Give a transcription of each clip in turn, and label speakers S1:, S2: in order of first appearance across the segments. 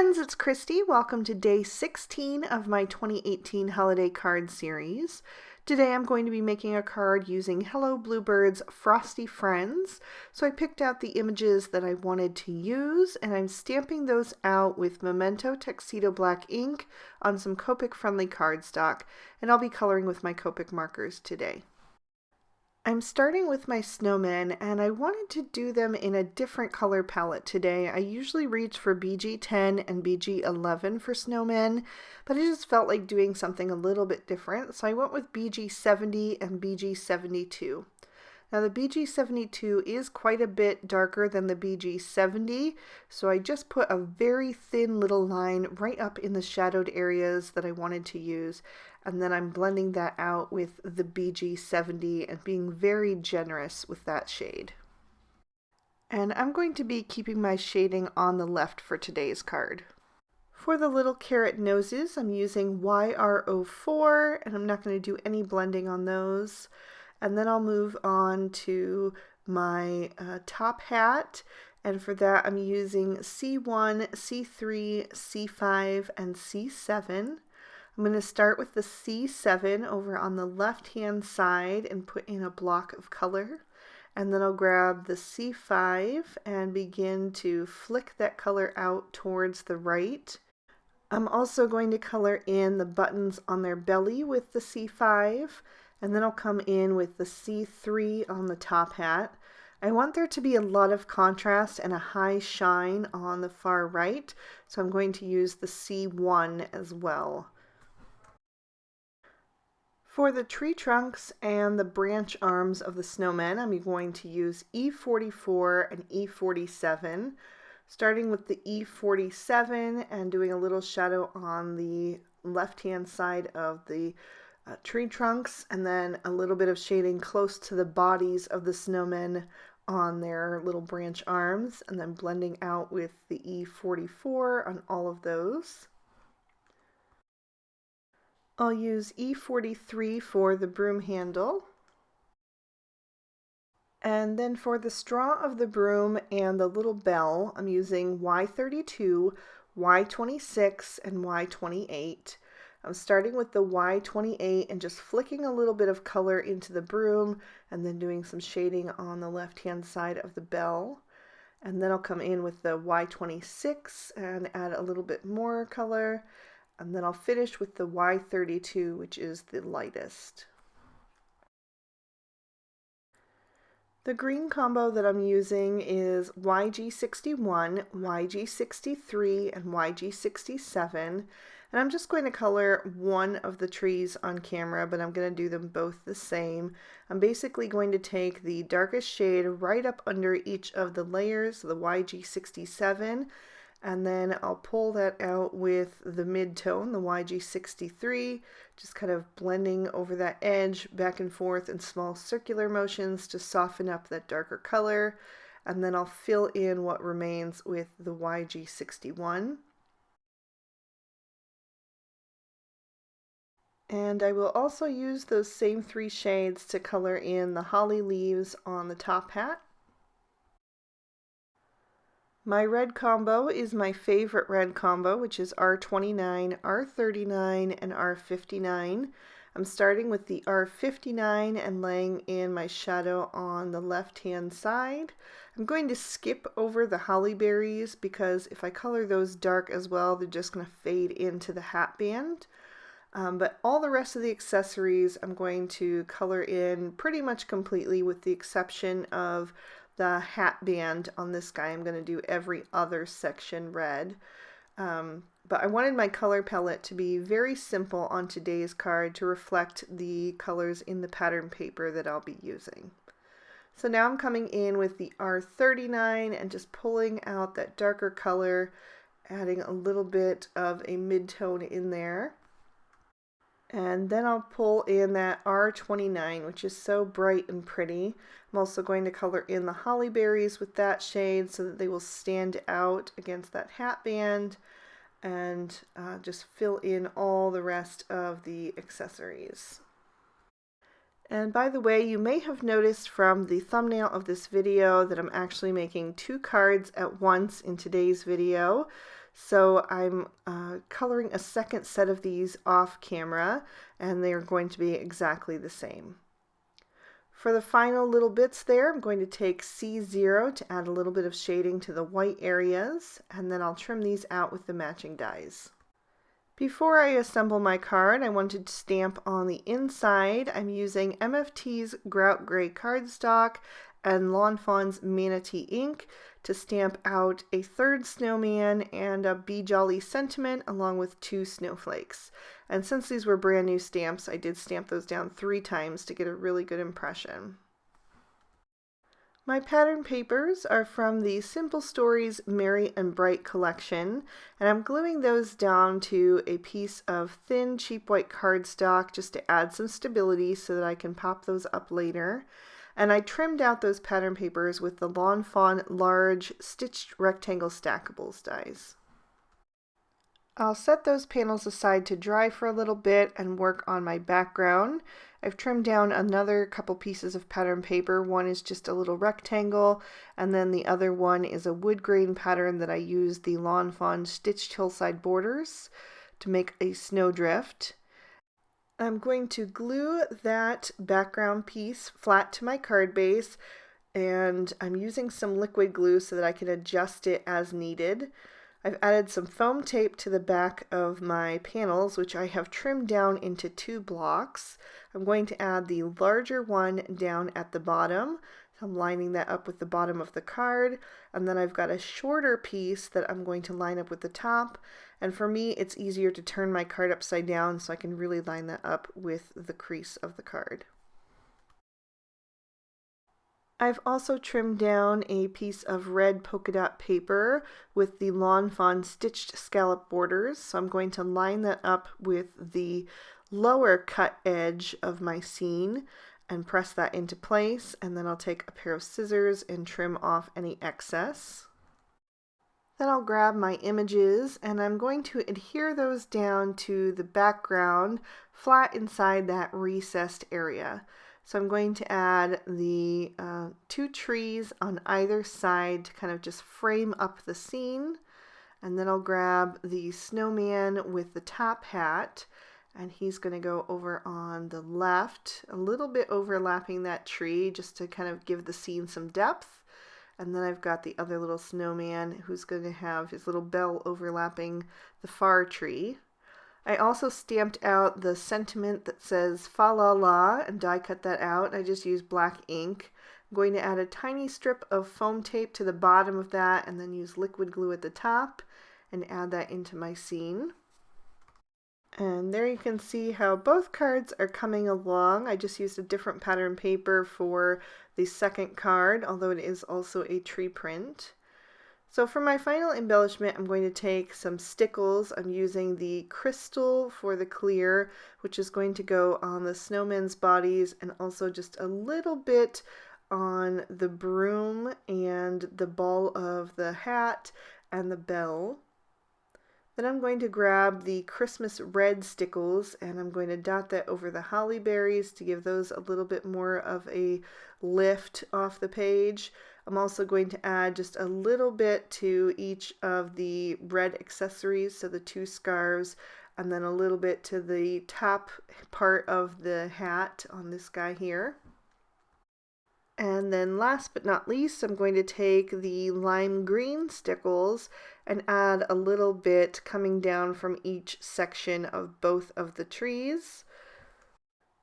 S1: friends, it's Christy. Welcome to day 16 of my 2018 holiday card series. Today I'm going to be making a card using Hello Bluebird's Frosty Friends. So I picked out the images that I wanted to use and I'm stamping those out with Memento Tuxedo Black ink on some Copic friendly cardstock, and I'll be coloring with my Copic markers today. I'm starting with my snowmen, and I wanted to do them in a different color palette today. I usually reach for BG10 and BG11 for snowmen, but I just felt like doing something a little bit different, so I went with BG70 and BG72. Now the BG72 is quite a bit darker than the BG70, so I just put a very thin little line right up in the shadowed areas that I wanted to use, and then I'm blending that out with the BG70 and being very generous with that shade. And I'm going to be keeping my shading on the left for today's card. For the little carrot noses, I'm using YR04, and I'm not going to do any blending on those. And then I'll move on to my top hat, and for that I'm using C1, C3, C5, and C7. I'm going to start with the C7 over on the left hand side and put in a block of color, and then I'll grab the C5 and begin to flick that color out towards the right. I'm also going to color in the buttons on their belly with the C5, and then I'll come in with the C3 on the top hat. I want there to be a lot of contrast and a high shine on the far right, so I'm going to use the C1 as well. For the tree trunks and the branch arms of the snowmen, I'm going to use E44 and E47, starting with the E47 and doing a little shadow on the left-hand side of the tree trunks, and then a little bit of shading close to the bodies of the snowmen on their little branch arms, and then blending out with the E44 on all of those. I'll use E43 for the broom handle. And then for the straw of the broom and the little bell, I'm using Y32, Y26, and Y28. I'm starting with the Y28 and just flicking a little bit of color into the broom and then doing some shading on the left-hand side of the bell. And then I'll come in with the Y26 and add a little bit more color. And then I'll finish with the Y32, which is the lightest. The green combo that I'm using is YG61, YG63, and YG67. And I'm just going to color one of the trees on camera, but I'm going to do them both the same. I'm basically going to take the darkest shade right up under each of the layers, the YG67, and then I'll pull that out with the mid-tone, the YG63, just kind of blending over that edge back and forth in small circular motions to soften up that darker color. And then I'll fill in what remains with the YG61. And I will also use those same three shades to color in the holly leaves on the top hat. My red combo is my favorite red combo, which is R29, R39, and R59. I'm starting with the R59 and laying in my shadow on the left-hand side. I'm going to skip over the holly berries because if I color those dark as well, they're just going to fade into the hat band. But all the rest of the accessories I'm going to color in pretty much completely, with the exception of the hat band on this guy. I'm going to do every other section red. But I wanted my color palette to be very simple on today's card to reflect the colors in the pattern paper that I'll be using. So now I'm coming in with the R39 and just pulling out that darker color, adding a little bit of a mid-tone in there. And then I'll pull in that R29, which is so bright and pretty. I'm also going to color in the holly berries with that shade so that they will stand out against that hat band, and just fill in all the rest of the accessories. And by the way, you may have noticed from the thumbnail of this video that I'm actually making two cards at once in today's video. So I'm coloring a second set of these off camera, and they are going to be exactly the same. For the final little bits there, I'm going to take C0 to add a little bit of shading to the white areas, and then I'll trim these out with the matching dies. Before I assemble my card, I wanted to stamp on the inside. I'm using MFT's Grout Gray cardstock and Lawn Fawn's Manatee ink to stamp out a third snowman and a Be Jolly sentiment along with 2 snowflakes. And since these were brand new stamps, I did stamp those down 3 times to get a really good impression. My pattern papers are from the Simple Stories Merry and Bright collection, and I'm gluing those down to a piece of thin cheap white cardstock just to add some stability so that I can pop those up later. And I trimmed out those pattern papers with the Lawn Fawn large stitched rectangle stackables dies. I'll set those panels aside to dry for a little bit and work on my background. I've trimmed down another couple pieces of pattern paper. One is just a little rectangle, and then the other one is a wood grain pattern that I used the Lawn Fawn stitched hillside borders to make a snowdrift. I'm going to glue that background piece flat to my card base, and I'm using some liquid glue so that I can adjust it as needed. I've added some foam tape to the back of my panels, which I have trimmed down into 2 blocks. I'm going to add the larger one down at the bottom. So I'm lining that up with the bottom of the card, and then I've got a shorter piece that I'm going to line up with the top. And for me, it's easier to turn my card upside down so I can really line that up with the crease of the card. I've also trimmed down a piece of red polka dot paper with the Lawn Fawn stitched scallop borders, so I'm going to line that up with the lower cut edge of my scene and press that into place, and then I'll take a pair of scissors and trim off any excess. Then I'll grab my images and I'm going to adhere those down to the background flat inside that recessed area. So I'm going to add the 2 trees on either side to kind of just frame up the scene. And then I'll grab the snowman with the top hat, and he's going to go over on the left, a little bit overlapping that tree just to kind of give the scene some depth. And then I've got the other little snowman who's going to have his little bell overlapping the far tree. I also stamped out the sentiment that says fa la la and die cut that out. I just used black ink. I'm going to add a tiny strip of foam tape to the bottom of that and then use liquid glue at the top and add that into my scene. And there you can see how both cards are coming along. I just used a different pattern paper for the second card, although it is also a tree print. So for my final embellishment, I'm going to take some stickles. I'm using the crystal for the clear, which is going to go on the snowmen's bodies and also just a little bit on the broom and the ball of the hat and the bell. Then I'm going to grab the Christmas red stickles and I'm going to dot that over the holly berries to give those a little bit more of a lift off the page. I'm also going to add just a little bit to each of the red accessories, so the 2 scarves, and then a little bit to the top part of the hat on this guy here. And then last but not least, I'm going to take the lime green stickles and add a little bit coming down from each section of both of the trees.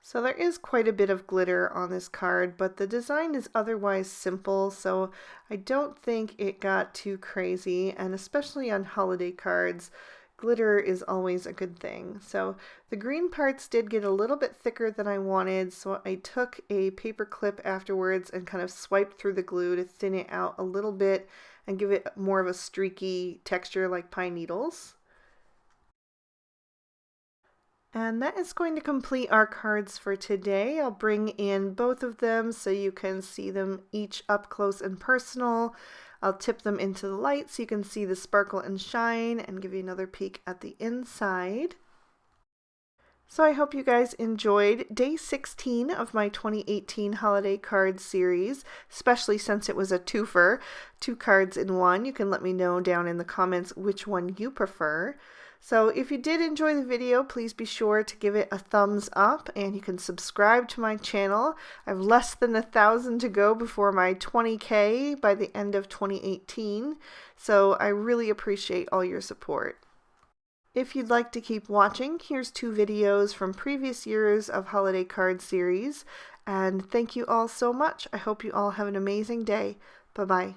S1: So there is quite a bit of glitter on this card, but the design is otherwise simple, so I don't think it got too crazy, and especially on holiday cards, glitter is always a good thing. So the green parts did get a little bit thicker than I wanted, so I took a paper clip afterwards and kind of swiped through the glue to thin it out a little bit and give it more of a streaky texture like pine needles. And that is going to complete our cards for today. I'll bring in both of them so you can see them each up close and personal. I'll tip them into the light so you can see the sparkle and shine and give you another peek at the inside. So I hope you guys enjoyed day 16 of my 2018 holiday card series, especially since it was a twofer, 2 cards in one. You can let me know down in the comments which one you prefer. So if you did enjoy the video, please be sure to give it a thumbs up, and you can subscribe to my channel. I have less than 1,000 to go before my 20K by the end of 2018, so I really appreciate all your support. If you'd like to keep watching, here's 2 videos from previous years of holiday card series. And thank you all so much. I hope you all have an amazing day. Bye-bye.